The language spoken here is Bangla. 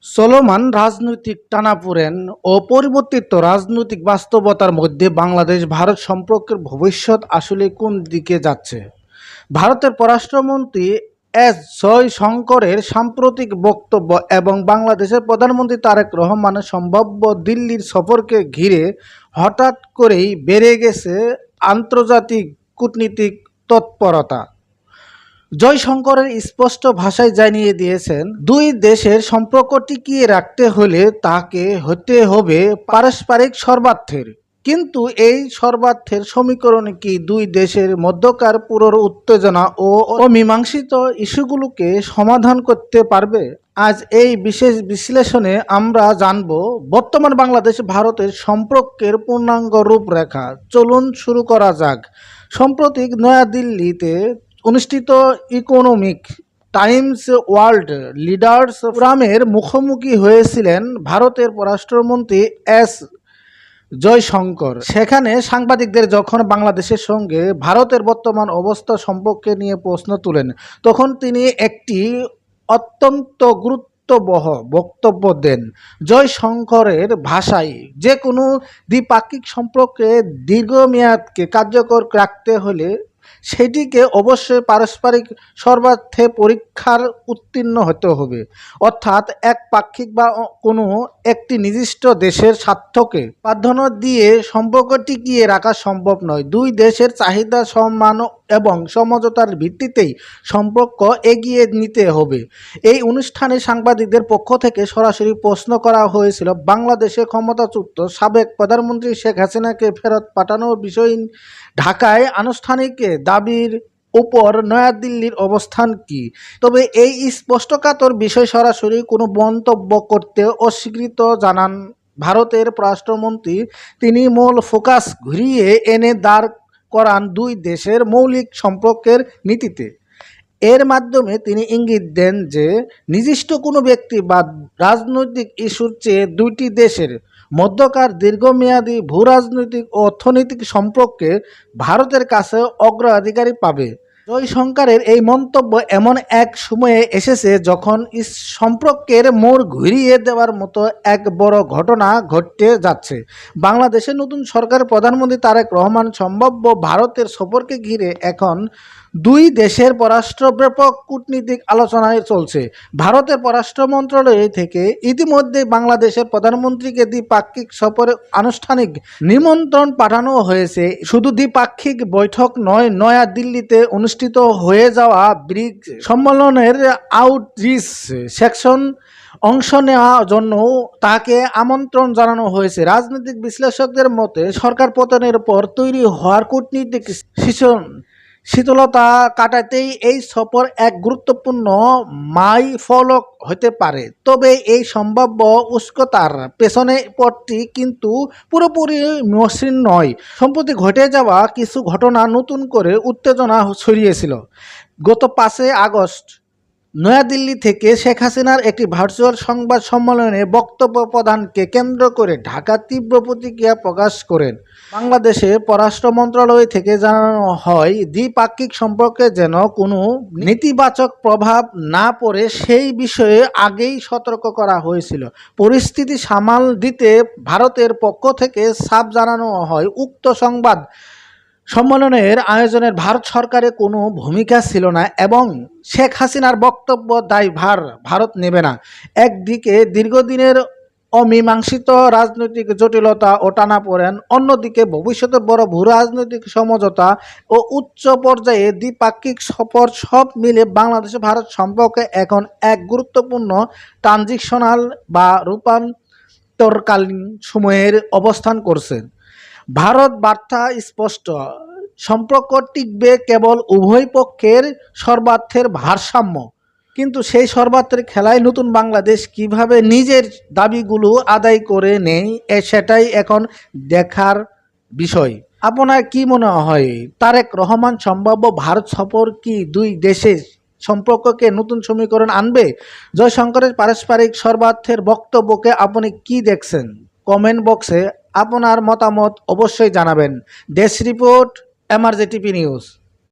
চলমান রাজনৈতিক টানাপোড়েন ও পরিবর্তিত রাজনৈতিক বাস্তবতার মধ্যে বাংলাদেশ-ভারত সম্পর্কের ভবিষ্যৎ আসলে কোন দিকে যাচ্ছে? ভারতের পররাষ্ট্রমন্ত্রী এস জয়শঙ্করের সাম্প্রতিক বক্তব্য এবং বাংলাদেশের প্রধানমন্ত্রী তারেক রহমানের সম্ভাব্য দিল্লির সফরকে ঘিরে হঠাৎ করেই বেড়ে গেছে আন্তর্জাতিক কূটনীতিক তৎপরতা। জয়শঙ্করের স্পষ্ট ভাষায় জানিয়ে দিয়েছেন, দুই দেশের সম্পর্ক টিকিয়ে রাখতে হলে তাকে হতে হবে পারস্পরিক সর্বার্থের। কিন্তু এই সর্বার্থের সমীকরণে কি দুই দেশের মধ্যকার পুরো উত্তেজনা ও অমীমাংসিত ইস্যুগুলোকে সমাধান করতে পারবে? আজ এই বিশেষ বিশ্লেষণে আমরা জানব বর্তমান বাংলাদেশ ভারতের সম্পর্কের পূর্ণাঙ্গ রূপরেখা। চলুন শুরু করা যাক। সম্প্রতি নয়াদিল্লিতে অনুষ্ঠিত ইকোনমিক টাইমস ওয়ার্ল্ড লিডার্স ফোরামের মুখোমুখি হয়েছিলেন ভারতের পররাষ্ট্রমন্ত্রী এস জয়শঙ্কর। সেখানে সাংবাদিকদের যখন বাংলাদেশের সঙ্গে ভারতের বর্তমান অবস্থা সম্পর্কে নিয়ে প্রশ্ন তুলেন, তখন তিনি একটি অত্যন্ত গুরুত্ববহ বক্তব্য দেন। জয়শঙ্করের ভাষায়, যে কোনো দ্বিপাক্ষিক সম্পর্কে দীর্ঘমেয়াদকে কার্যকর রাখতে হলে সেটিকে অবশ্যই পারস্পরিক সর্বার্থে পরীক্ষার উত্তীর্ণ হতে হবে। অর্থাৎ একপাক্ষিক বা কোনো একটি নির্দিষ্ট দেশের স্বার্থকে প্রাধান্য দিয়ে সম্পর্ক টিকিয়ে রাখা সম্ভব নয়। দুই দেশের চাহিদা, সম্মান এবং সমঝোতার ভিত্তিতেই সম্পর্ক এগিয়ে নিতে হবে। এই অনুষ্ঠানে সাংবাদিকদের পক্ষ থেকে সরাসরি প্রশ্ন করা হয়েছিল, বাংলাদেশে ক্ষমতাচ্যুত সাবেক প্রধানমন্ত্রী শেখ হাসিনাকে ফেরত পাঠানোর বিষয়ে ঢাকায় আনুষ্ঠানিক দাবির উপর নয়াদিল্লির অবস্থান কি? তবে এই স্পষ্টকাতর বিষয়ে সরাসরি কোনো মন্তব্য করতে অস্বীকৃত জানান ভারতের পররাষ্ট্রমন্ত্রী। তিনি মূল ফোকাস ঘুরিয়ে এনে দাঁড় করান দুই দেশের মৌলিক সম্পর্কের নীতিতে। এর মাধ্যমে তিনি ইঙ্গিত দেন যে নির্দিষ্ট কোনো ব্যক্তি বা রাজনৈতিক ইস্যুর চেয়ে দুইটি দেশের মধ্যকার দীর্ঘমেয়াদী ভূরাজনৈতিক ও অর্থনৈতিক সম্পর্কে ভারতের কাছে অগ্রাধিকার পাবে। জয়শঙ্করের এই মন্তব্য এমন এক সময়ে এসেছে যখন সম্পর্কের মোড় ঘুরিয়ে দেওয়ার মতো এক বড় ঘটনা ঘটতে যাচ্ছে। বাংলাদেশের নতুন সরকারের প্রধানমন্ত্রী তারেক রহমান সম্ভাব্য ভারতের সফরকে ঘিরে এখন দুই দেশের পররাষ্ট্র ব্যাপক কূটনীতিক আলোচনায় চলছে। ভারতের পররাষ্ট্র মন্ত্রণালয় থেকে ইতিমধ্যে বাংলাদেশের প্রধানমন্ত্রীকে দ্বিপাক্ষিক সফরে আনুষ্ঠানিক নিমন্ত্রণ পাঠানো হয়েছে। শুধু দ্বিপাক্ষিক বৈঠক নয়, নয়াদিল্লিতে অনুষ্ঠিত হয়ে যাওয়া ব্রিক্স সম্মেলনের আউটরিচ সেকশন অংশ নেওয়ার জন্য তাকে আমন্ত্রণ জানানো হয়েছে। রাজনৈতিক বিশ্লেষকদের মতে, সরকার পতনের পর তৈরি হওয়ার কূটনীতিক শীতলতা কাটাতেই এই সফর এক গুরুত্বপূর্ণ মাইলফলক হতে পারে। তবে এই সম্ভাব্য উষ্ণতার পেছনে পথটি কিন্তু পুরোপুরি মসৃণ নয়। সম্প্রতি ঘটে যাওয়া কিছু ঘটনা নতুন করে উত্তেজনা ছড়িয়েছিল। গত 5 আগস্ট নয়াদিল্লি থেকে শেখ হাসিনার একটি ভার্চুয়াল সংবাদ সম্মেলনে বক্তব্য প্রদানকে কেন্দ্র করে ঢাকা তীব্র প্রতিক্রিয়া প্রকাশ করেন। বাংলাদেশের পররাষ্ট্র মন্ত্রণালয় থেকে জানানো হয়, দ্বিপাক্ষিক সম্পর্কে যেন কোনো নেতিবাচক প্রভাব না পড়ে সেই বিষয়ে আগেই সতর্ক করা হয়েছিল। পরিস্থিতি সামাল দিতে ভারতের পক্ষ থেকে সাফ জানানো হয়, উক্ত সংবাদ সম্মেলনের আয়োজনের ভারত সরকারের কোনো ভূমিকা ছিল না এবং শেখ হাসিনার বক্তব্য দায়ভার ভারত নেবে না। একদিকে দীর্ঘদিনের অমীমাংসিত রাজনৈতিক জটিলতা ও টানাপোড়েন, অন্যদিকে ভবিষ্যতের বড় ভূরাজনৈতিক সমঝোতা ও উচ্চ পর্যায়ে দ্বিপাক্ষিক সফর, সব মিলে বাংলাদেশ ভারত সম্পর্কে এখন এক গুরুত্বপূর্ণ ট্রানজিশনাল বা রূপান্তরকালীন সময়ের অবস্থান করছে। ভারত বার্তা স্পষ্ট, সম্পর্ক টিকবে কেবল উভয় পক্ষের সর্বার্থের ভারসাম্য। কিন্তু সেই সর্বার্থের খেলায় নতুন বাংলাদেশ কিভাবে নিজের দাবিগুলো আদায় করে নেয়, সেটাই এখন দেখার বিষয়। আপনার কি মনে হয়, তারেক রহমান সম্ভাব্য ভারত সফর কি দুই দেশের সম্পর্ককে নতুন সমীকরণ আনবে? জয়শঙ্করের পারস্পরিক সর্বার্থের বক্তব্যকে আপনি কি দেখছেন? কমেন্ট বক্সে আপনার মতামত অবশ্যই জানাবেন। Desk report, MRJTV news.